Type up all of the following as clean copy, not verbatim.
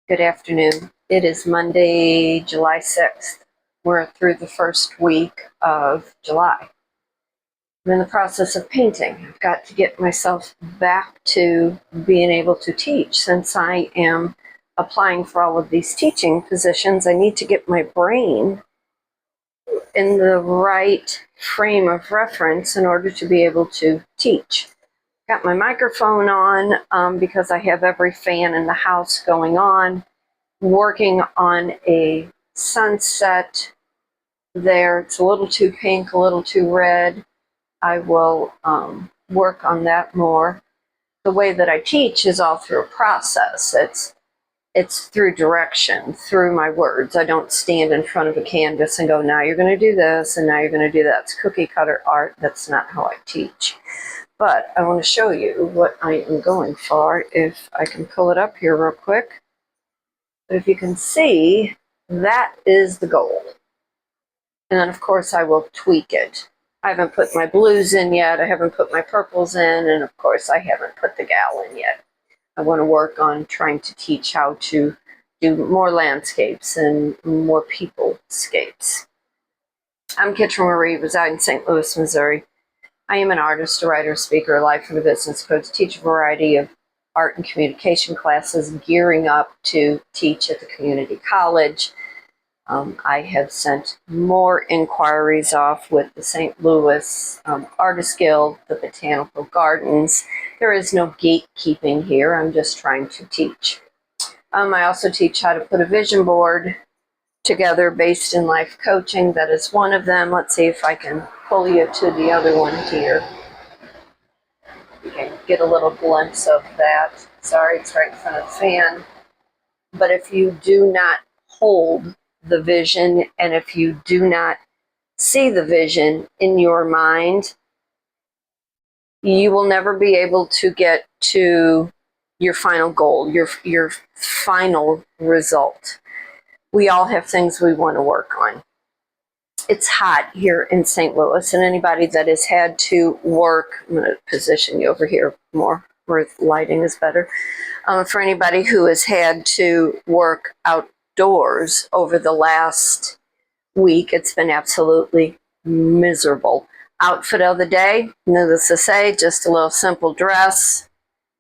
Good afternoon. It is Monday, July 6th. We're through the first week of July. I'm in the process of painting. I've got to get myself back to being able to teach. Since I am applying for all of these teaching positions, I need to get my brain in the right frame of reference in order to be able to teach. Got my microphone on because I have every fan in the house going on. Working on a sunset there. It's a little too pink, a little too red. I will work on that more. The way that I teach is all through a process. It's through direction, through my words. I don't stand in front of a canvas and go, now you're going to do this, and now you're going to do that. It's cookie cutter art. That's not how I teach. But I want to show you what I am going for. If I can pull it up here real quick. But if you can see, that is the goal. And then, of course, I will tweak it. I haven't put my blues in yet. I haven't put my purples in. And, of course, I haven't put the gal in yet. I want to work on trying to teach how to do more landscapes and more people-scapes. I'm Kitryn Marie, reside in St. Louis, Missouri. I am an artist, a writer, speaker, a life and a business coach, teach a variety of art and communication classes, gearing up to teach at the community college. I have sent more inquiries off with the St. Louis Artist Guild, the Botanical Gardens. There is no gatekeeping here. I'm just trying to teach. I also teach how to put a vision board together based in life coaching. That is one of them. Let's see if I can pull you to the other one here. You can get a little glimpse of that. Sorry, it's right in front of the fan. But if you do not hold the vision, and if you do not see the vision in your mind, you will never be able to get to your final goal, your final result. We all have things we want to work on. It's hot here in St. Louis, and anybody that has had to work, I'm going to position you over here more where lighting is better. For anybody who has had to work outdoors over the last week, it's been absolutely miserable. Outfit of the day, needless to say, just a little simple dress,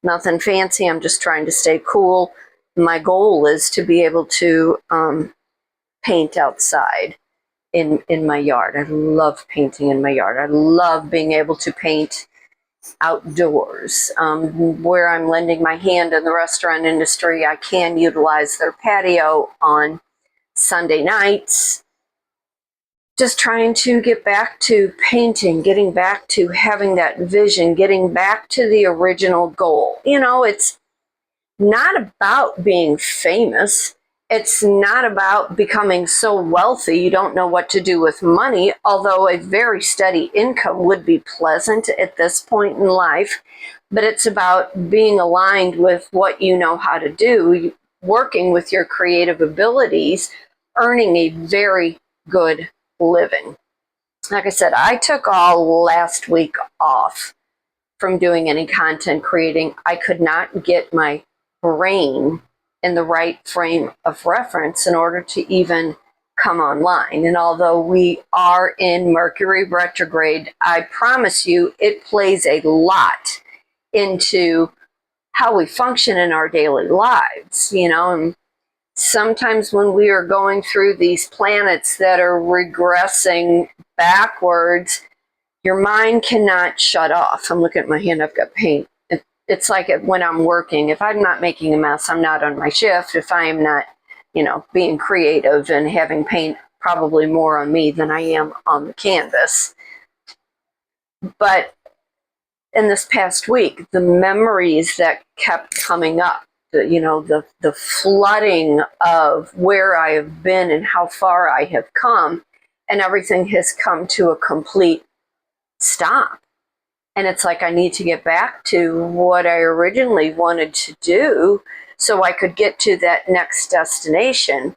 nothing fancy. I'm just trying to stay cool. My goal is to be able to paint outside. In my yard. I love painting in my yard. I love being able to paint outdoors. Where I'm lending my hand in the restaurant industry, I can utilize their patio on Sunday nights. Just trying to get back to painting, getting back to having that vision, getting back to the original goal. You know, it's not about being famous. It's not about becoming so wealthy you don't know what to do with money, although a very steady income would be pleasant at this point in life. But it's about being aligned with what you know how to do, working with your creative abilities, earning a very good living. Like I said, I took all last week off from doing any content creating. I could not get my brain in the right frame of reference in order to even come online. And although we are in Mercury retrograde, I promise you it plays a lot into how we function in our daily lives, you know. And sometimes when we are going through these planets that are regressing backwards, your mind cannot shut off. I'm looking at my hand, I've got paint. It's like when I'm working, if I'm not making a mess, I'm not on my shift. If I am not, you know, being creative and having paint probably more on me than I am on the canvas. But in this past week, the memories that kept coming up, the flooding of where I have been and how far I have come, and everything has come to a complete stop. And it's like I need to get back to what I originally wanted to do so I could get to that next destination.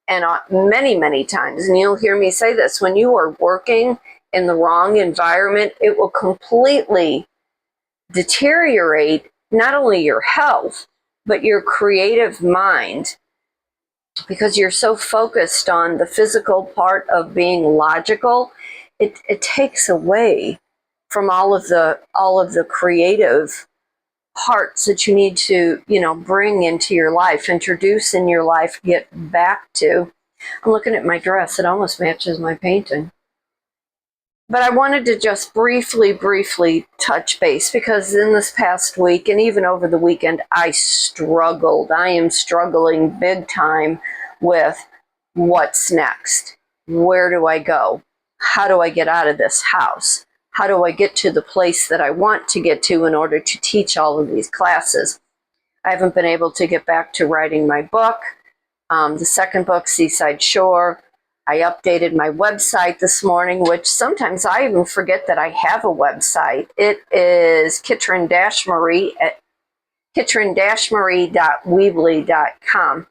And many, many times, and you'll hear me say this, when you are working in the wrong environment, it will completely deteriorate not only your health, but your creative mind. because you're so focused on the physical part of being logical, it takes away from all of the creative parts that you need to, bring into your life, introduce in your life, get back to. I'm looking at my dress. It almost matches my painting. But I wanted to just briefly touch base, because in this past week and even over the weekend, I struggled. I am struggling big time with what's next. Where do I go? How do I get out of this house? How do I get to the place that I want to get to in order to teach all of these classes? I haven't been able to get back to writing my book. The second book, Seaside Shore. I updated my website this morning, which sometimes I even forget that I have a website. It is Kitryn-Marie at kitryn-marie.weebly.com,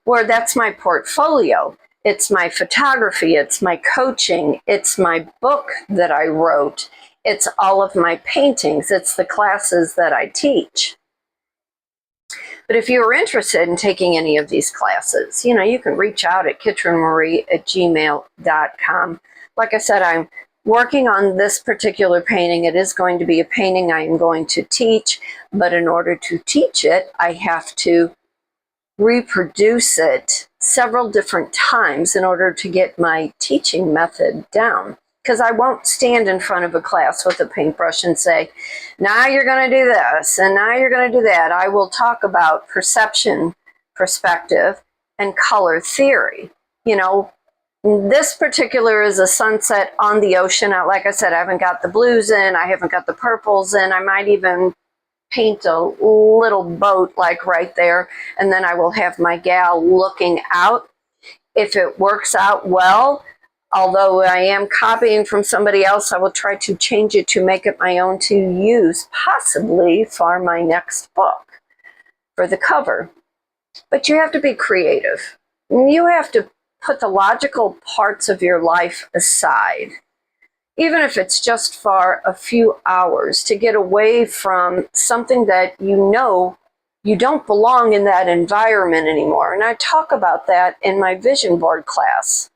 where that's my portfolio. It's my photography, it's my coaching, it's my book that I wrote, it's all of my paintings, it's the classes that I teach. But if you're interested in taking any of these classes, you can reach out at kitrynmarie@gmail.com. Like I said, I'm working on this particular painting. It is going to be a painting I am going to teach, but in order to teach it, I have to reproduce it several different times in order to get my teaching method down. Because I won't stand in front of a class with a paintbrush and say, now you're going to do this, and now you're going to do that. I will talk about perception, perspective, and color theory. This particular is a sunset on the ocean. Like I said, I haven't got the blues in, I haven't got the purples in. I might even paint a little boat like right there, and then I will have my gal looking out. If it works out well, although I am copying from somebody else, I will try to change it to make it my own to use possibly for my next book for the cover. But you have to be creative. You have to put the logical parts of your life aside, even if it's just for a few hours, to get away from something that you don't belong in that environment anymore. And I talk about that in my vision board class.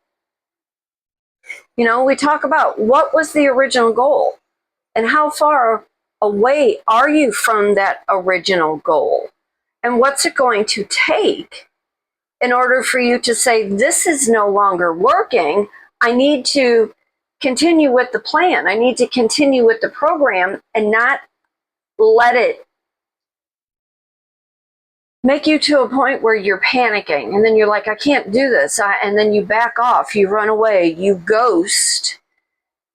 We talk about what was the original goal and how far away are you from that original goal, and what's it going to take in order for you to say, this is no longer working. I need to continue with the plan. I need to continue with the program and not let it make you to a point where you're panicking, and then you're like, I can't do this, and then you back off, you run away, you ghost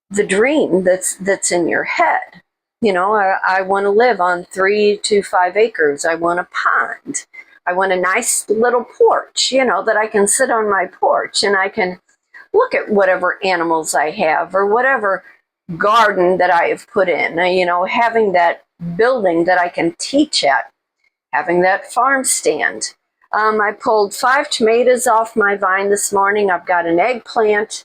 the dream that's in your head. I want to live on 3 to 5 acres. I want a pond. I want a nice little porch, that I can sit on my porch and I can look at whatever animals I have or whatever garden that I have put in, having that building that I can teach at, having that farm stand. I pulled 5 tomatoes off my vine this morning. I've got an eggplant,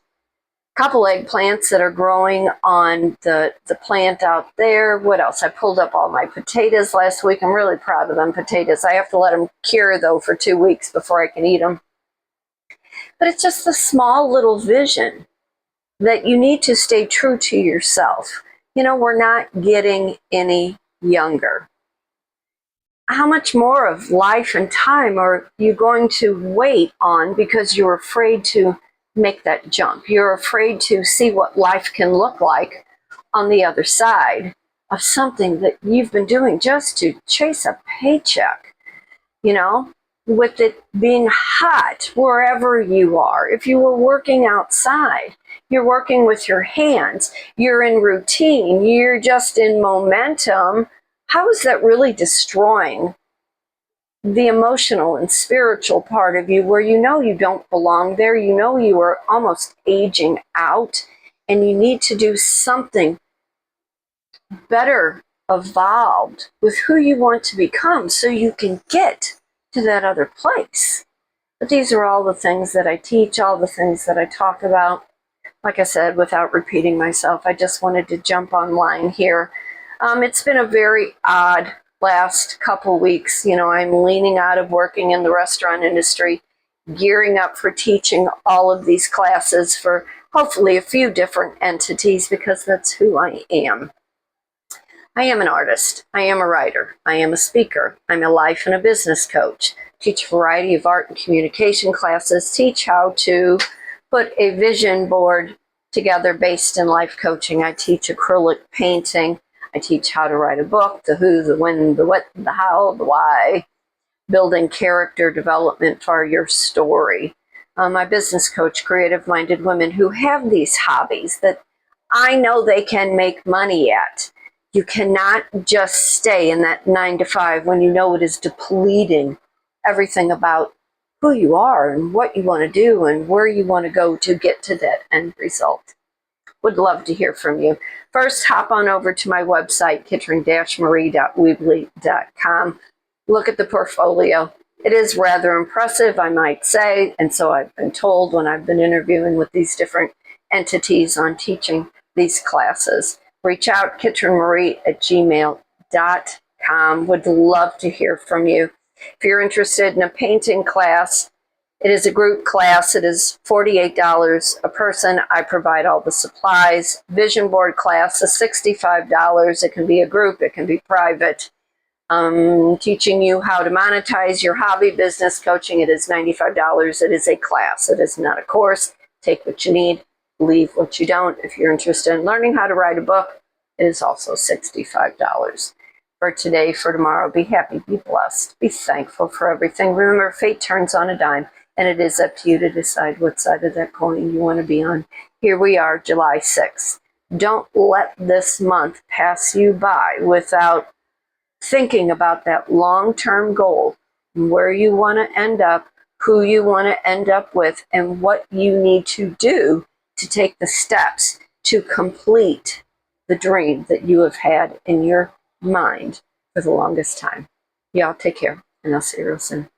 couple eggplants that are growing on the plant out there. What else? I pulled up all my potatoes last week. I'm really proud of them potatoes. I have to let them cure, though, for 2 weeks before I can eat them. But it's just the small little vision that you need to stay true to yourself. We're not getting any younger. How much more of life and time are you going to wait on because you're afraid to make that jump? You're afraid to see what life can look like on the other side of something that you've been doing just to chase a paycheck, with it being hot wherever you are. If you were working outside, you're working with your hands, you're in routine, you're just in momentum. How is that really destroying the emotional and spiritual part of you, where you don't belong there, you are almost aging out, and you need to do something better, evolved with who you want to become so you can get to that other place? But these are all the things that I teach, all the things that I talk about. Like I said, without repeating myself, I just wanted to jump online here. It's been a very odd last couple weeks. I'm leaning out of working in the restaurant industry gearing up for teaching all of these classes for hopefully a few different entities, because that's who I am. I am an artist. I am a writer. I am a speaker. I'm a life and a business coach. Teach a variety of art and communication classes. Teach how to put a vision board together based in life coaching. I teach acrylic painting. I teach how to write a book, the who, the when, the what, the how, the why, building character development for your story. My business coach, creative-minded women who have these hobbies that I know they can make money at. You cannot just stay in that 9 to 5 when you know it is depleting everything about who you are and what you want to do and where you want to go to get to that end result. Would love to hear from you. First, hop on over to my website, kitryn-marie.weebly.com. Look at the portfolio. It is rather impressive, I might say, and so I've been told when I've been interviewing with these different entities on teaching these classes. Reach out, kitrynmarie@gmail.com. Would love to hear from you. If you're interested in a painting class, it is a group class. It is $48 a person. I provide all the supplies. Vision board class is $65. It can be a group. It can be private. Teaching you how to monetize your hobby, business coaching. It is $95. It is a class. It is not a course. Take what you need, leave what you don't. If you're interested in learning how to write a book, it is also $65. For today, for tomorrow, be happy, be blessed, be thankful for everything. Remember, fate turns on a dime, and it is up to you to decide what side of that coin you want to be on. Here we are, July 6th. Don't let this month pass you by without thinking about that long-term goal, where you want to end up, who you want to end up with, and what you need to do to take the steps to complete the dream that you have had in your mind for the longest time. Y'all take care, and I'll see you real soon.